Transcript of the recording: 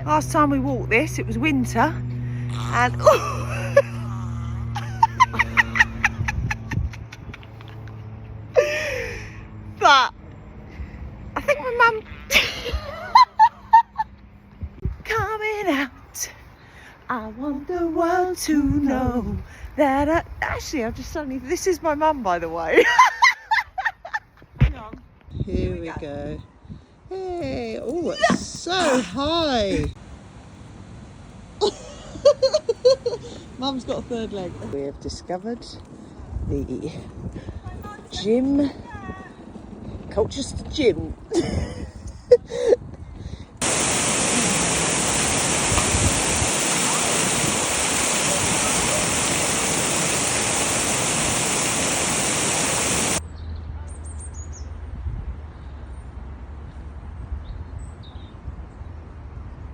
Last time we walked this, it was winter, and but I think my mum coming out. I want the world to know that I've just suddenly, this is my mum, by the way. Hang on. Here we go. Hey, oh, it's so high. Mum's got a third leg. We have discovered the gym, Colchester gym.